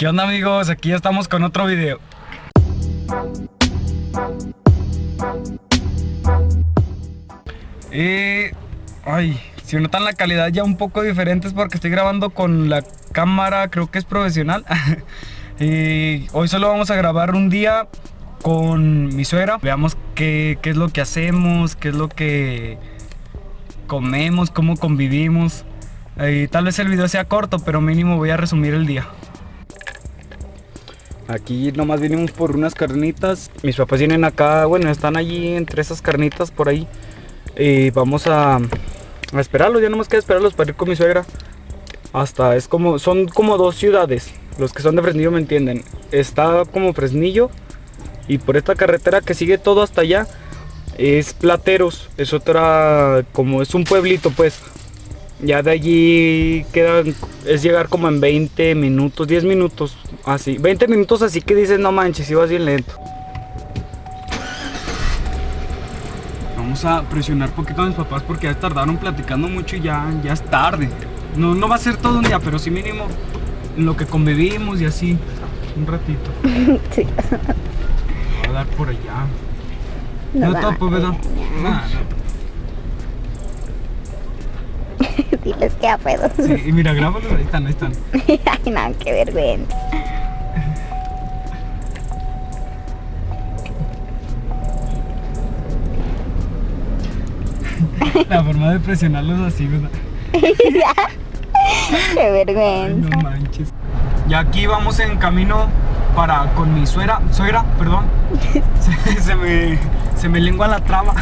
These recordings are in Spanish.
¿Qué onda, amigos? Aquí ya estamos con otro video. Si notan la calidad ya un poco diferente es porque estoy grabando con la cámara, creo que es profesional. Y hoy solo vamos a grabar un día con mi suegra. Veamos qué es lo que hacemos, qué es lo que comemos, cómo convivimos. Tal vez el video sea corto, pero mínimo voy a resumir el día. Aquí nomás vinimos por unas carnitas. Mis papás vienen acá, bueno, están allí entre esas carnitas por ahí. Vamos a esperarlos, ya nomás queda esperarlos para ir con mi suegra. Son como dos ciudades. Los que son de Fresnillo me entienden. Está como Fresnillo y por esta carretera que sigue todo hasta allá es Plateros. Es otra, como es un pueblito pues. Ya de allí es llegar como en 20 minutos, 10 minutos, así, 20 minutos, así que dices, no manches, ibas bien lento. Vamos a presionar poquito a mis papás porque ya tardaron platicando mucho y ya es tarde. No va a ser todo un día, pero sí mínimo en lo que convivimos y así, un ratito. Sí. Voy a dar por allá. No topo, ¿verdad? No. Diles que ya puedo. Sí, y mira, grábalos, ahí están. Ay, no, qué vergüenza. La forma de presionarlos así, ¿verdad? Qué vergüenza. Ay, no manches. Y aquí vamos en camino con mi suegra, perdón. Se me lengua la traba.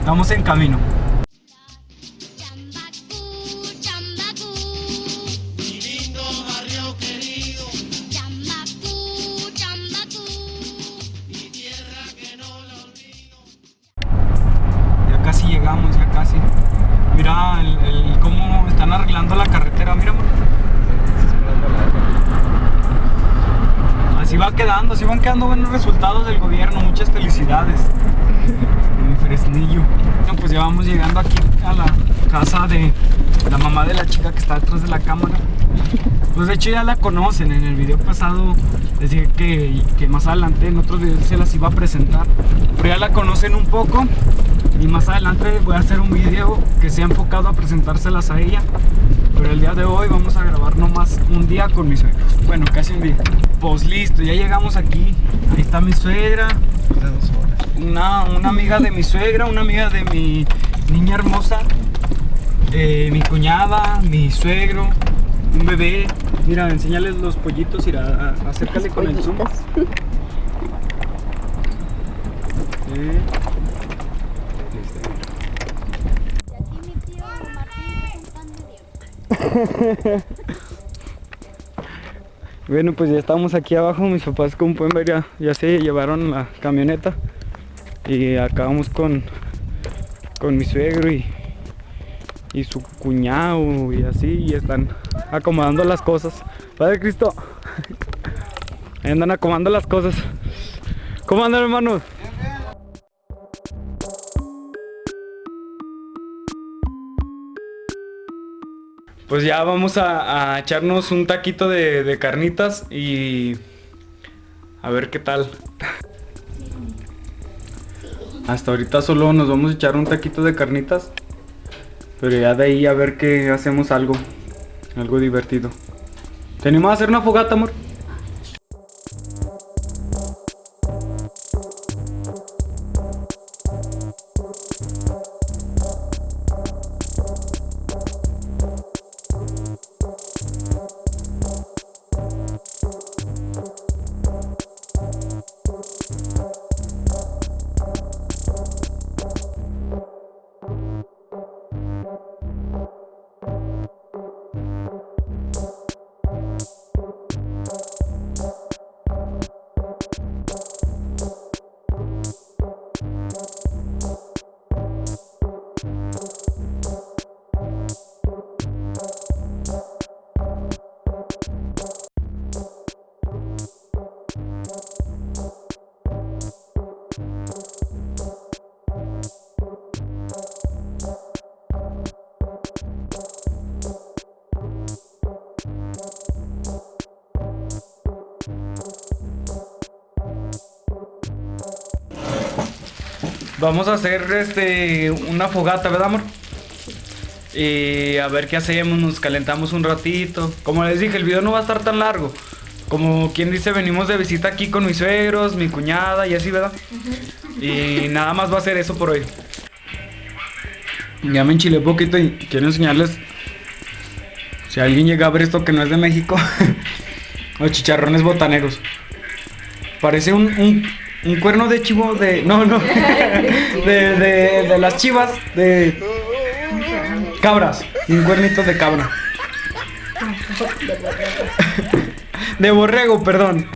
Vamos en camino. Ya casi. Mira cómo están arreglando la carretera, mira. Así van quedando buenos resultados del gobierno. Muchas felicidades en mi Fresnillo. Bueno, pues ya vamos llegando aquí a la casa de la mamá de la chica que está detrás de la cámara. Pues de hecho ya la conocen. En el video pasado les dije que más adelante en otros videos se las iba a presentar, pero ya la conocen un poco. Y más adelante voy a hacer un video que sea enfocado a presentárselas a ella. Pero el día de hoy vamos a grabar nomás un día con mi suegra. Bueno, casi un día. Pues listo, ya llegamos aquí. Ahí está mi suegra. Una amiga de mi suegra, una amiga de mi niña hermosa. Mi cuñada, mi suegro, un bebé. Mira, enséñales los pollitos, acércale con el zoom. Bueno, pues ya estamos aquí abajo. Mis papás, como pueden ver, ya se llevaron la camioneta. Y acá vamos con mi suegro y su cuñado y así. Y están acomodando las cosas. Padre Cristo. Ahí andan acomodando las cosas. ¿Cómo andan, hermanos? Pues ya vamos a echarnos un taquito de carnitas y a ver qué tal. Hasta ahorita solo nos vamos a echar un taquito de carnitas, pero ya de ahí a ver qué hacemos algo divertido. ¿Te animas a hacer una fogata, amor? vamos a hacer una fogata, ¿verdad, amor? Y a ver qué hacemos, nos calentamos un ratito. Como les dije, el video no va a estar tan largo. Como quien dice, venimos de visita aquí con mis suegros, mi cuñada y así, ¿verdad? Y nada más va a ser eso por hoy. Ya me enchilé poquito y quiero enseñarles, si alguien llega a ver esto que no es de México, los chicharrones botaneros. Parece un cuerno de chivo de... No, de las chivas, de cabras. Un cuernito de cabra. De borrego, perdón.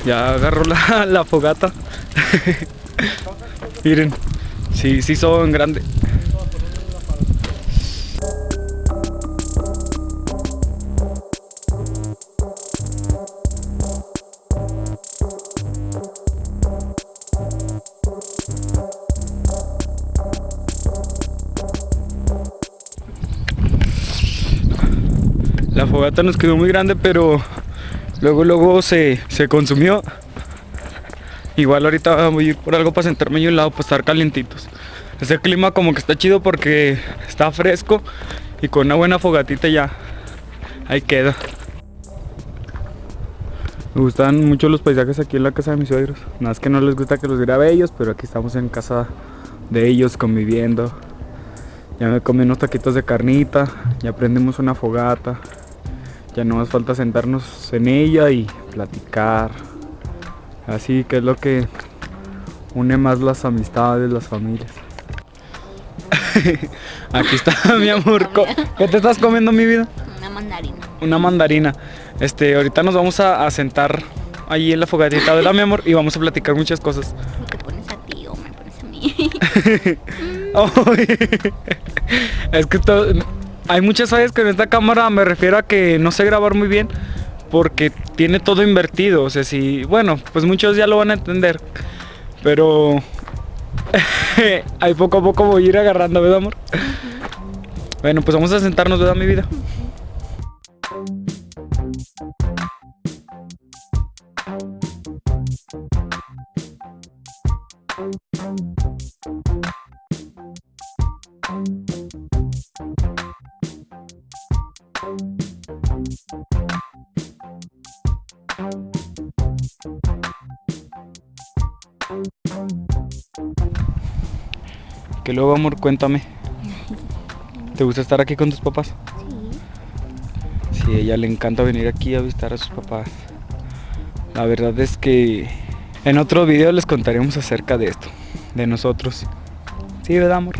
Ya agarró la fogata. Miren, sí son grandes. La fogata nos quedó muy grande, pero luego se consumió. Igual ahorita voy a ir por algo para sentarme yo a un lado para estar calientitos. Ese clima como que está chido porque está fresco y con una buena fogatita ya ahí queda. Me gustan mucho los paisajes aquí en la casa de mis suegros. Nada más que no les gusta que los grabe ellos, pero aquí estamos en casa de ellos conviviendo. Ya me comí unos taquitos de carnita, ya prendimos una fogata. Ya no más falta sentarnos en ella y platicar. Así que es lo que une más las amistades, las familias. Aquí está mi amor. ¿Qué te estás comiendo, mi vida? Una mandarina. Una mandarina. Ahorita nos vamos a sentar allí en la fogatita, ¿verdad, mi amor? Y vamos a platicar muchas cosas. ¿Te pones a ti o me pones a mí? Es que hay muchas fallas que en esta cámara me refiero a que no sé grabar muy bien porque tiene todo invertido. O sea, bueno, pues muchos ya lo van a entender, pero ahí poco a poco voy a ir agarrando, ¿verdad, amor? Bueno, pues vamos a sentarnos, ¿verdad, mi vida? Que luego, amor, cuéntame. ¿Te gusta estar aquí con tus papás? Sí. Sí, a ella le encanta venir aquí a visitar a sus papás. La verdad es que en otro video les contaremos acerca de esto, de nosotros. Sí, ¿verdad, amor?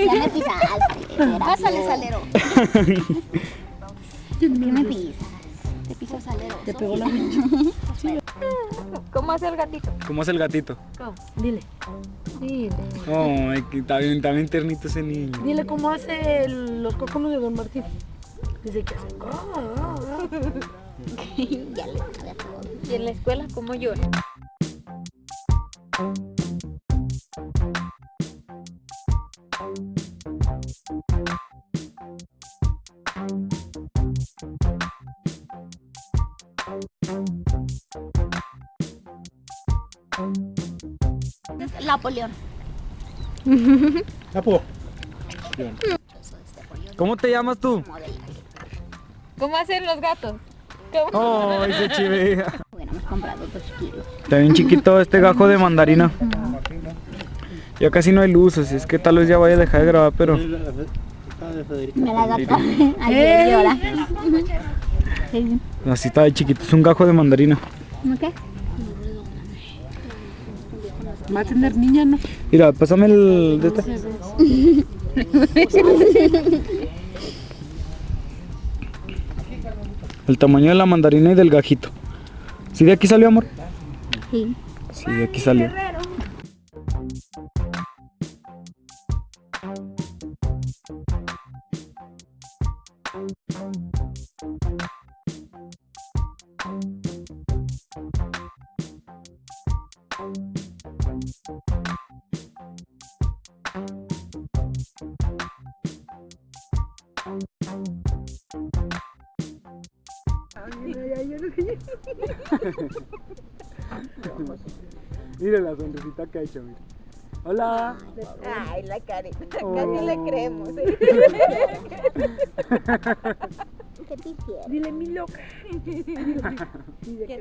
Ya me pisaste. Pásale, salero. ¿Qué me pisas? Te piso salero. Te pegó la mía. ¿Cómo hace el gatito? ¿Cómo hace el gatito? ¿Cómo? Dile. Dile. Oh, está bien ternito ese niño. Dile cómo hace los cóconos de Don Martín. Dice que hace. Ya le sabe a todo. Y en la escuela, ¿cómo llora? Napoleón. Napo. ¿Cómo te llamas tú? ¿Cómo hacen los gatos? Oh, ese chivea. Bueno, hemos comprado 2 kilos. Está bien chiquito este gajo de mandarina. Ya casi no hay luz, así es que tal vez ya vaya a dejar de grabar, pero Me la gata. Ayer llora. Sí. Así está de chiquito, es un gajo de mandarina. ¿No qué? Va a tener niña, ¿no? Mira, pásame el de este. El tamaño de la mandarina y del gajito. ¿Sí de aquí salió, amor? Sí. Sí, de aquí salió. Mira la sonrisita que ha hecho, mira. Hola. Ay, la carita. Oh. Casi le creemos. ¿Qué te hicieron? Dile mi loca. ¿Quién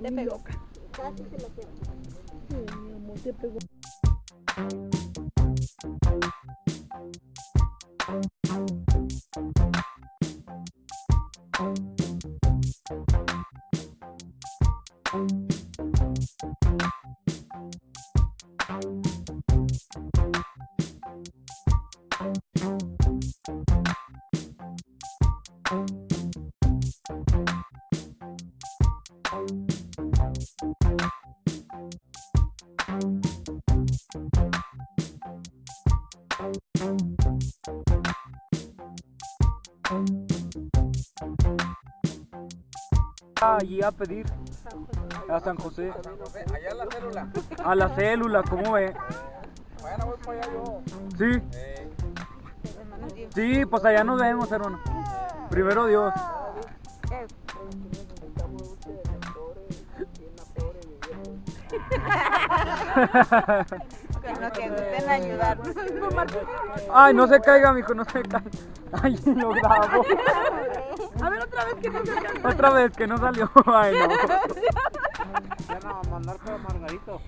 te pegó? Casi se lo quedo. Mi amor, te pegó. Allí a pedir a San José. Allá en la célula. A la célula, ¿cómo ve? Bueno, voy para allá yo. Sí, sí, pues allá nos vemos, hermano. Primero Dios. Con lo que gusten ayudarnos. Ay, no se caiga, mijo, no se caiga. Ay, lo grabo. A ver, otra vez que no se Otra vez que no salió. Ay, no. Ya no, a mandar para Margarito.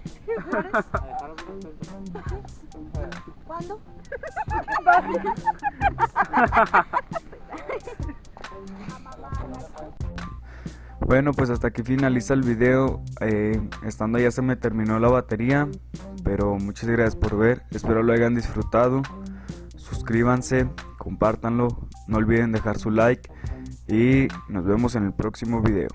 ¿Cuándo? Bueno, pues hasta aquí finaliza el video. Estando ya se me terminó la batería, pero muchas gracias por ver. Espero lo hayan disfrutado. Suscríbanse, compártanlo, no olviden dejar su like y nos vemos en el próximo video.